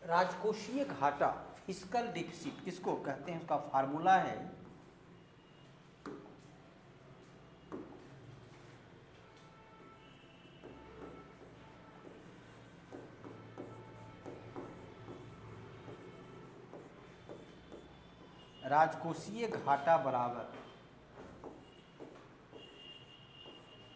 राजकोषीय घाटा fiscal deficit किसको कहते हैं, उसका फार्मूला है राजकोषीय घाटा बराबर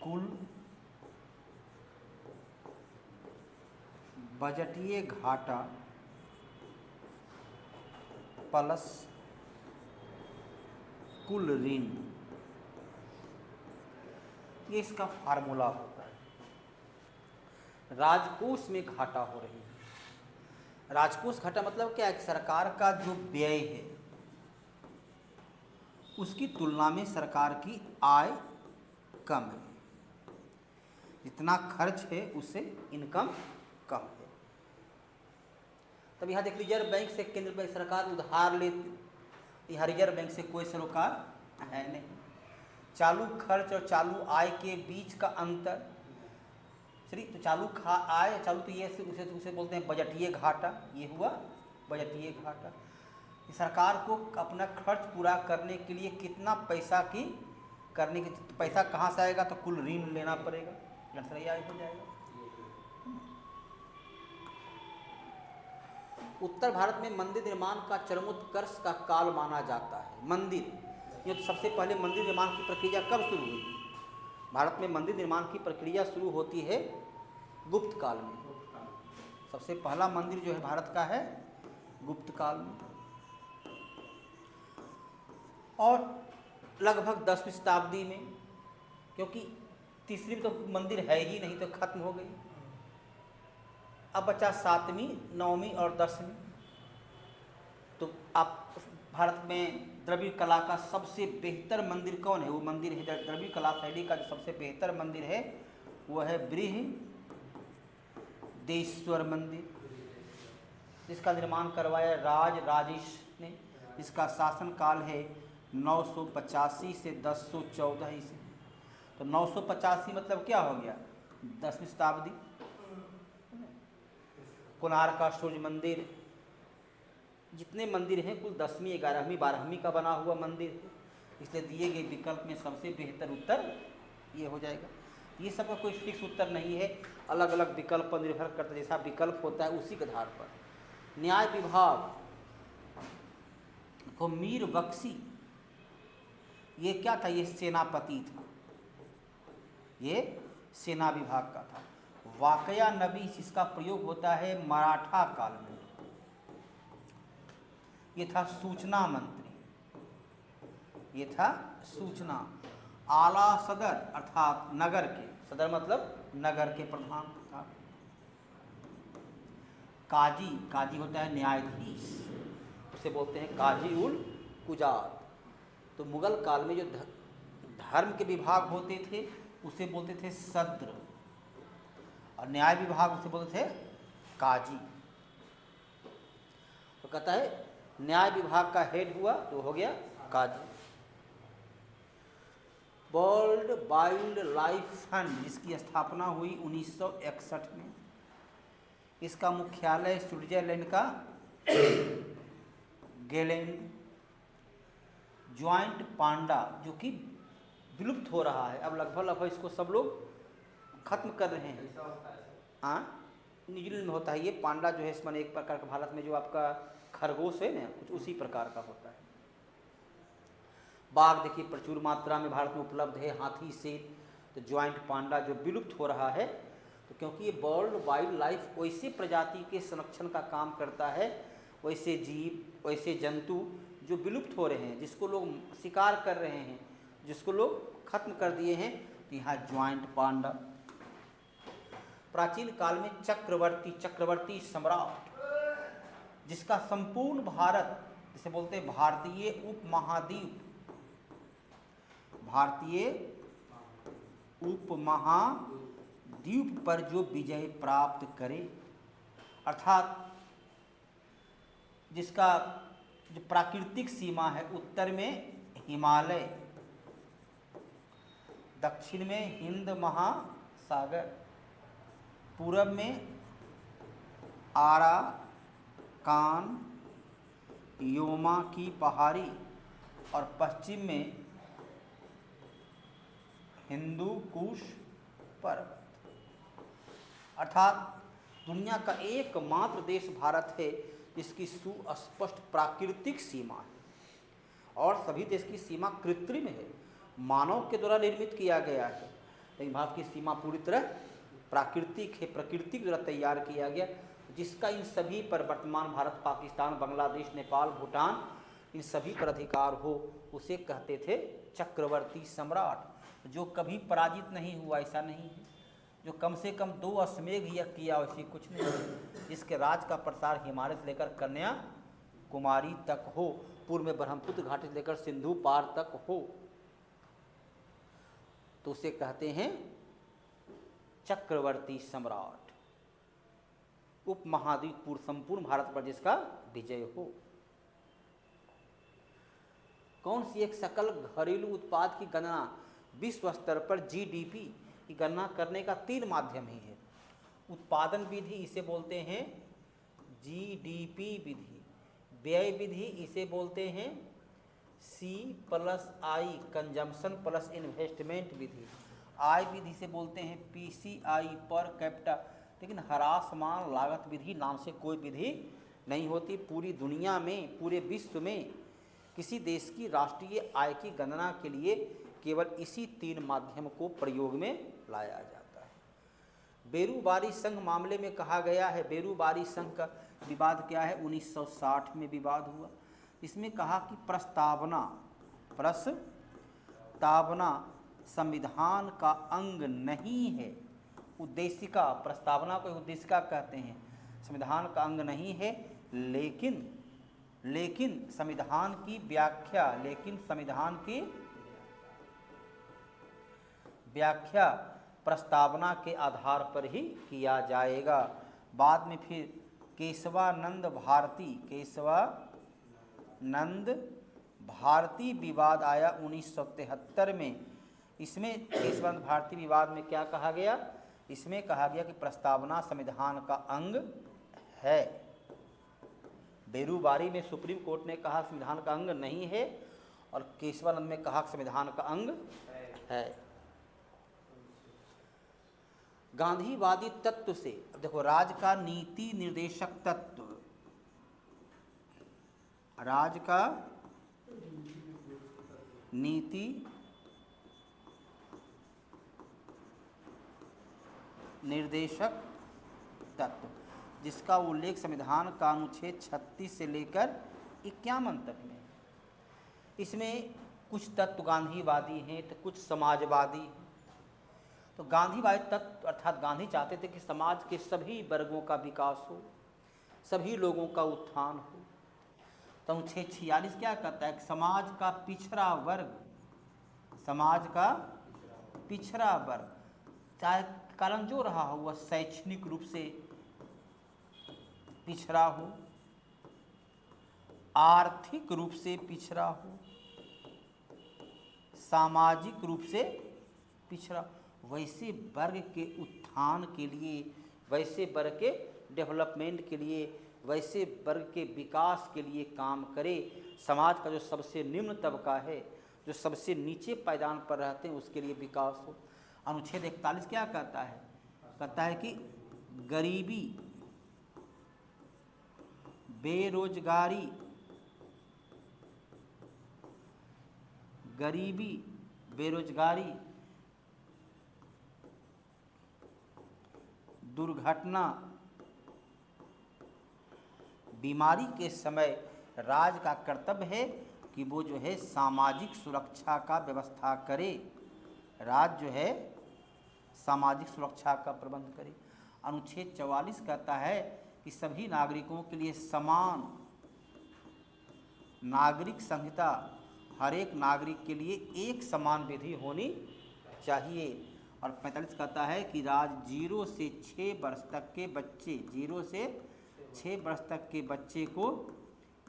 कुल बजटीय घाटा प्लस कुल ऋण। ये इसका फार्मूला होता है। राजकोष में घाटा हो रही है। राजकोष घाटा मतलब क्या है कि सरकार का जो व्यय है उसकी तुलना में सरकार की आय कम है, जितना खर्च है उससे इनकम कम है। तब यहाँ देख लीजिए, रिजर्व बैंक से केंद्र बैंक सरकार उधार लेती, यहाँ रिजर्व बैंक से कोई सरोकार है नहीं। चालू खर्च और चालू आय के बीच का अंतर, तो चालू आय चालू, तो ये उसे बोलते हैं बजटीय घाटा। ये हुआ बजटीय घाटा। सरकार को अपना खर्च पूरा करने के लिए कितना पैसा की करने के, पैसा कहाँ से आएगा, तो कुल ऋण लेना पड़ेगा, आय हो जाएगा। उत्तर भारत में मंदिर निर्माण का चरमोत्कर्ष का काल माना जाता है। मंदिर, ये तो सबसे पहले मंदिर निर्माण की प्रक्रिया कब शुरू हुई? भारत में मंदिर निर्माण की प्रक्रिया शुरू होती है गुप्त काल में। सबसे पहला मंदिर जो है भारत का है गुप्त काल में, और लगभग 10वीं शताब्दी में, क्योंकि तीसरी में तो मंदिर है ही नहीं, तो खत्म हो गई। अब बचा 7वीं, 9वीं और 10वीं। तो आप भारत में द्रविड़ कला का सबसे बेहतर मंदिर कौन है? वो मंदिर है द्रविड़ कला शैली का जो सबसे बेहतर मंदिर है वो है बृहदेश्वर मंदिर, जिसका निर्माण करवाया राजेश ने। इसका शासनकाल है 985 से 1014 ईस्वी। तो 985 मतलब क्या हो गया? 10वीं शताब्दी। कोणार्क का सूर्य मंदिर, जितने मंदिर हैं कुल 10वीं, 11वीं, 12वीं का बना हुआ मंदिर है। इसलिए दिए गए विकल्प में सबसे बेहतर उत्तर ये हो जाएगा। ये सब का कोई फिक्स उत्तर नहीं है, अलग अलग विकल्प पर निर्भर करता है। जैसा विकल्प होता है उसी के आधार पर। न्याय विभाग को मीर बख्शी, ये क्या था? ये सेनापति था, ये सेना विभाग का था। वाकया नबीस, इसका प्रयोग होता है मराठा काल में। ये था सूचना मंत्री, ये था सूचना। आला सदर अर्थात नगर के, सदर मतलब नगर के प्रधान था। काजी, काजी होता है न्यायाधीश, उसे बोलते हैं काजी उल कुजात। तो मुगल काल में जो धर्म के विभाग होते थे उसे बोलते थे सद्र, और न्याय विभाग उसे बोलते थे काजी। तो कहता है न्याय विभाग का हेड हुआ तो हो गया काजी। वर्ल्ड वाइल्ड लाइफ फंड, जिसकी स्थापना हुई 1961 में। इसका मुख्यालय स्विट्जरलैंड का गेलेन। ज्वाइंट पांडा, जो कि विलुप्त हो रहा है, अब लगभग इसको सब लोग खत्म कर रहे हैं। हाँ, न्यूजीलैंड में होता है ये पांडा जो है, इस एक प्रकार का, भारत में जो आपका खरगोश है ना, कुछ उसी प्रकार का होता है। बाघ देखिए प्रचुर मात्रा में भारत में उपलब्ध है, हाथी से। तो ज्वाइंट पांडा जो विलुप्त हो रहा है, तो क्योंकि ये वर्ल्ड वाइल्ड लाइफ वैसे प्रजाति के संरक्षण का काम करता है, वैसे जीव, वैसे जंतु जो विलुप्त हो रहे हैं, जिसको लोग शिकार कर रहे हैं, जिसको लोग खत्म कर दिए हैं, तो यहाँ ज्वाइंट पांडा। प्राचीन काल में चक्रवर्ती सम्राट, जिसका संपूर्ण भारत, जिसे बोलते हैं भारतीय उपमहाद्वीप, भारतीय उपमहाद्वीप पर जो विजय प्राप्त करे, अर्थात जिसका जो प्राकृतिक सीमा है, उत्तर में हिमालय, दक्षिण में हिंद महासागर, पूरब में अरकान, योमा की पहाड़ी और पश्चिम में हिंदू कुश पर्वत। अर्थात दुनिया का एकमात्र देश भारत है जिसकी सुस्पष्ट प्राकृतिक सीमा है, और सभी देश की सीमा कृत्रिम है, मानव के द्वारा निर्मित किया गया है। लेकिन भारत की सीमा पूरी तरह प्राकृतिक है, प्रकृति के द्वारा तैयार किया गया, जिसका इन सभी पर वर्तमान भारत, पाकिस्तान, बांग्लादेश, नेपाल, भूटान, इन सभी पर अधिकार हो, उसे कहते थे चक्रवर्ती सम्राट। जो कभी पराजित नहीं हुआ ऐसा नहीं है, जो कम से कम 2 अश्वमेध यज्ञ किया वैसे कुछ नहीं है, जिसके राज का प्रसार हिमालय से लेकर कन्याकुमारी तक हो, पूर्व में ब्रह्मपुत्र घाटी से लेकर सिंधु पार तक हो, तो उसे कहते हैं चक्रवर्ती सम्राट। उपमहाद्वीप पूर्व संपूर्ण भारत पर जिसका विजय हो। कौन सी एक सकल घरेलू उत्पाद की गणना विश्व स्तर पर जीडीपी की गणना करने का 3 माध्यम ही है। उत्पादन विधि, इसे बोलते हैं जीडीपी विधि। व्यय विधि, इसे बोलते हैं C+I कंजम्पशन प्लस इन्वेस्टमेंट विधि। आय विधि से बोलते हैं PCI पर कैपिटा। लेकिन ह्रासमान लागत विधि नाम से कोई विधि नहीं होती। पूरी दुनिया में, पूरे विश्व में किसी देश की राष्ट्रीय आय की गणना के लिए केवल इसी 3 माध्यम को प्रयोग में लाया जाता है। बेरूबारी संघ मामले में कहा गया है, बेरूबारी संघ का विवाद क्या है, 1960 में विवाद हुआ। इसमें कहा कि प्रस्तावना संविधान का अंग नहीं है। उद्देशिका, प्रस्तावना को उद्देशिका कहते हैं, संविधान का अंग नहीं है, लेकिन संविधान की व्याख्या प्रस्तावना के आधार पर ही किया जाएगा। बाद में फिर केशवानंद भारती विवाद आया 1973 में। इसमें केशवानंद भारती विवाद में क्या कहा गया, इसमें कहा गया कि प्रस्तावना संविधान का अंग है। बेरूबारी में सुप्रीम कोर्ट ने कहा संविधान का अंग नहीं है, और केशवानंद में कहा संविधान का अंग है। गांधीवादी तत्व से, अब देखो, राज का नीति निर्देशक तत्व, राज का नीति निर्देशक तत्व, जिसका उल्लेख संविधान का अनुच्छेद 36 से लेकर 51 तक में। इसमें कुछ तत्व गांधीवादी हैं तो कुछ समाजवादी हैं। तो गांधीवादी तत्व अर्थात गांधी चाहते थे कि समाज के सभी वर्गों का विकास हो, सभी लोगों का उत्थान हो। तो अनुच्छेद 46 क्या कहता है कि समाज का पिछड़ा वर्ग, चाहे कारण जो रहा हो, वह शैक्षणिक रूप से पिछड़ा हो, आर्थिक रूप से पिछड़ा हो, सामाजिक रूप से पिछड़ा, वैसे वर्ग के उत्थान के लिए, वैसे वर्ग के डेवलपमेंट के लिए, वैसे वर्ग के विकास के लिए काम करे। समाज का जो सबसे निम्न तबका है, जो सबसे नीचे पायदान पर रहते हैं, उसके लिए विकास हो। अनुच्छेद 41 क्या कहता है, कहता है कि गरीबी, बेरोजगारी, दुर्घटना, बीमारी के समय राज्य का कर्तव्य है कि वो जो है सामाजिक सुरक्षा का व्यवस्था करे। राज्य जो है सामाजिक सुरक्षा का प्रबंध करे। अनुच्छेद 44 कहता है कि सभी नागरिकों के लिए समान नागरिक संहिता, हर एक नागरिक के लिए एक समान विधि होनी चाहिए। और 45 कहता है कि राज्य 0 से 6 वर्ष तक के बच्चे को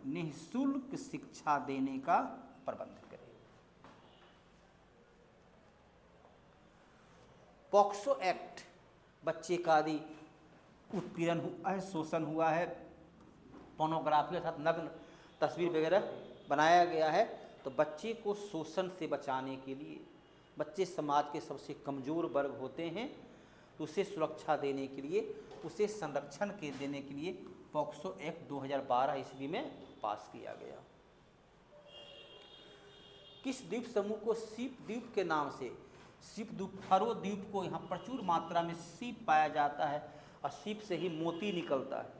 निःशुल्क शिक्षा देने का प्रबंध करे। पॉक्सो एक्ट, बच्चे का यदि उत्पीड़न हुआ है, शोषण हुआ है, पोर्नोग्राफी अर्थात नग्न तस्वीर वगैरह बनाया गया है। तो बच्चे को शोषण से बचाने के लिए, बच्चे समाज के सबसे कमज़ोर वर्ग होते हैं, उसे सुरक्षा देने के लिए, उसे संरक्षण के देने के लिए पॉक्सो एक्ट 2012 ईस्वी में पास किया गया। किस द्वीप समूह को सीप द्वीप के नाम से, सीप द्वीप, फरो द्वीप को यहाँ प्रचुर मात्रा में सीप पाया जाता है और सीप से ही मोती निकलता है।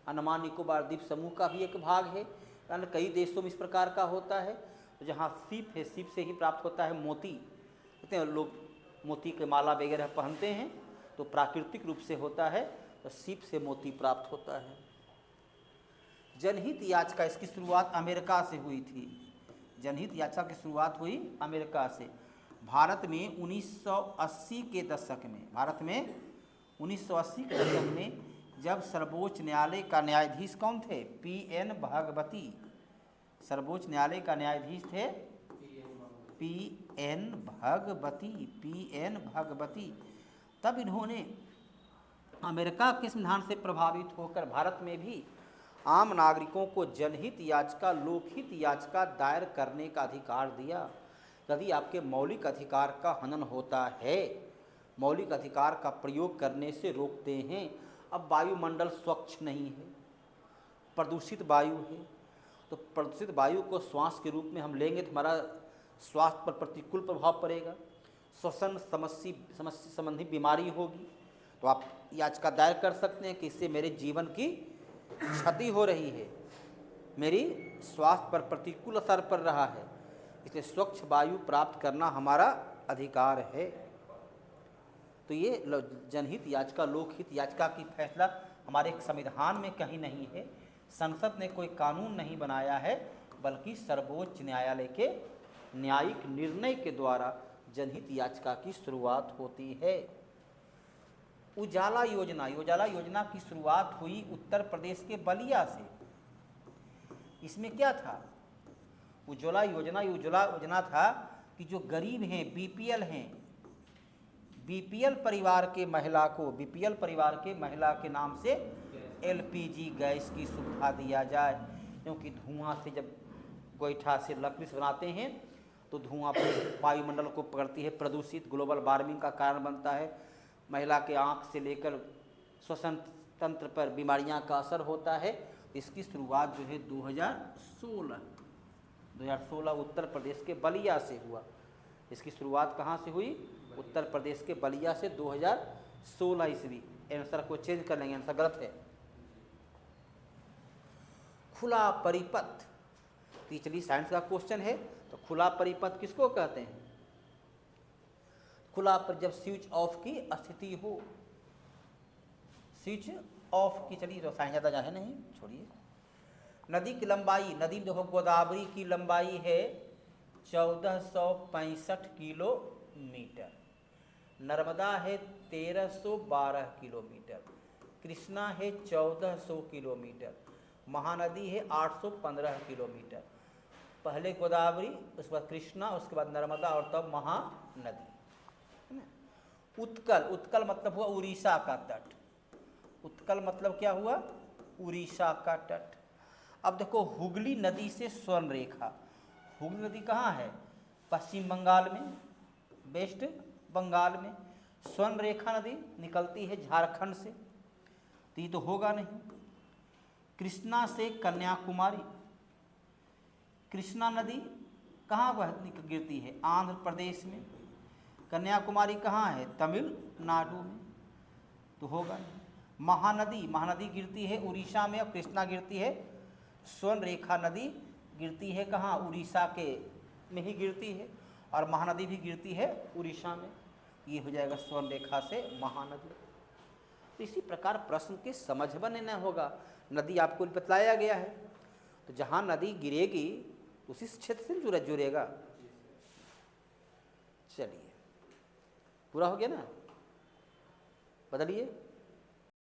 अंडमान निकोबार द्वीप समूह का भी एक भाग है, यानी कई देशों में इस प्रकार का होता है। तो जहाँ सीप है, सीप से ही प्राप्त होता है मोती। कहते हैं लोग मोती के माला वगैरह पहनते हैं, तो प्राकृतिक रूप से होता है, तो सीप से मोती प्राप्त होता है। जनहित याचिका, इसकी शुरुआत अमेरिका से हुई थी। जनहित याचिका की शुरुआत हुई अमेरिका से। भारत में 1980 के दशक में, भारत में 1980 के दशक में जब सर्वोच्च न्यायालय का न्यायाधीश कौन थे? पी.एन. भागवती। सर्वोच्च न्यायालय का न्यायाधीश थे पी.एन. भागवती। तब इन्होंने अमेरिका के संविधान से प्रभावित होकर भारत में भी आम नागरिकों को जनहित याचिका, लोकहित याचिका दायर करने का अधिकार दिया। यदि आपके मौलिक अधिकार का हनन होता है, मौलिक अधिकार का प्रयोग करने से रोकते हैं। अब वायुमंडल स्वच्छ नहीं है, प्रदूषित वायु है, तो प्रदूषित वायु को श्वास के रूप में हम लेंगे तो हमारा स्वास्थ्य पर प्रतिकूल प्रभाव पड़ेगा, श्वसन समस्या संबंधी बीमारी होगी। तो आप याचिका दायर कर सकते हैं कि इससे मेरे जीवन की क्षति हो रही है, मेरी स्वास्थ्य पर प्रतिकूल असर पड़ रहा है, इसलिए स्वच्छ वायु प्राप्त करना हमारा अधिकार है। तो ये जनहित याचिका, लोकहित याचिका की फैसला हमारे संविधान में कहीं नहीं है, संसद ने कोई कानून नहीं बनाया है, बल्कि सर्वोच्च न्यायालय के न्यायिक निर्णय के द्वारा जनहित याचिका की शुरुआत होती है। उजाला योजना की शुरुआत हुई उत्तर प्रदेश के बलिया से। इसमें क्या था? उज्ज्वला योजना था कि जो गरीब हैं, बीपीएल परिवार के महिला के नाम से एलपीजी गैस की सुविधा दिया जाए, क्योंकि धुआं से, जब गोईठा से लकड़ी से बनाते हैं तो धुआं वायुमंडल को पकड़ती है, प्रदूषित ग्लोबल वार्मिंग का कारण बनता है, महिला के आँख से लेकर श्वसन तंत्र पर बीमारियां का असर होता है। इसकी शुरुआत जो है 2016 उत्तर प्रदेश के बलिया से हुआ। इसकी शुरुआत कहाँ से हुई? उत्तर प्रदेश के बलिया से 2016 ईस्वी। आंसर को चेंज कर लेंगे, आंसर गलत है। खुला परिपथ, तो चलिए साइंस का क्वेश्चन है, तो खुला परिपथ किसको कहते हैं? खुला पर जब स्विच ऑफ की स्थिति हो, स्विच ऑफ की, चलिए तो साइंस ज़्यादा है नहीं, छोड़िए। नदी की लंबाई, नदी में देखो गोदावरी की लंबाई है 1465 किलोमीटर, नर्मदा है 1312 किलोमीटर, कृष्णा है 1400 किलोमीटर, महानदी है 815 किलोमीटर। पहले गोदावरी, उसके बाद कृष्णा, उसके बाद नर्मदा और तब महानदी। उत्कल मतलब हुआ उड़ीसा का तट। उत्कल मतलब क्या हुआ? उड़ीसा का तट। अब देखो हुगली नदी से स्वर्ण रेखा, हुगली नदी कहाँ है? पश्चिम बंगाल में, वेस्ट बंगाल में। स्वर्ण रेखा नदी निकलती है झारखंड से, तो ये तो होगा नहीं। कृष्णा से कन्याकुमारी, कृष्णा नदी कहाँ गिरती है? आंध्र प्रदेश में। कन्याकुमारी कहाँ है? तमिलनाडु में, तो होगा नहीं। महानदी गिरती है उड़ीसा में, और कृष्णा गिरती है, स्वर्ण रेखा नदी गिरती है कहाँ? उड़ीसा के में ही गिरती है, और महानदी भी गिरती है उड़ीसा में। ये हो जाएगा स्वर्ण रेखा से महानदी। तो इसी प्रकार प्रश्न के समझ बनना होगा। नदी आपको बतलाया गया है, तो जहाँ नदी गिरेगी उसी क्षेत्र से जुड़ेगा। चलिए, पूरा हो गया ना? बदलिए।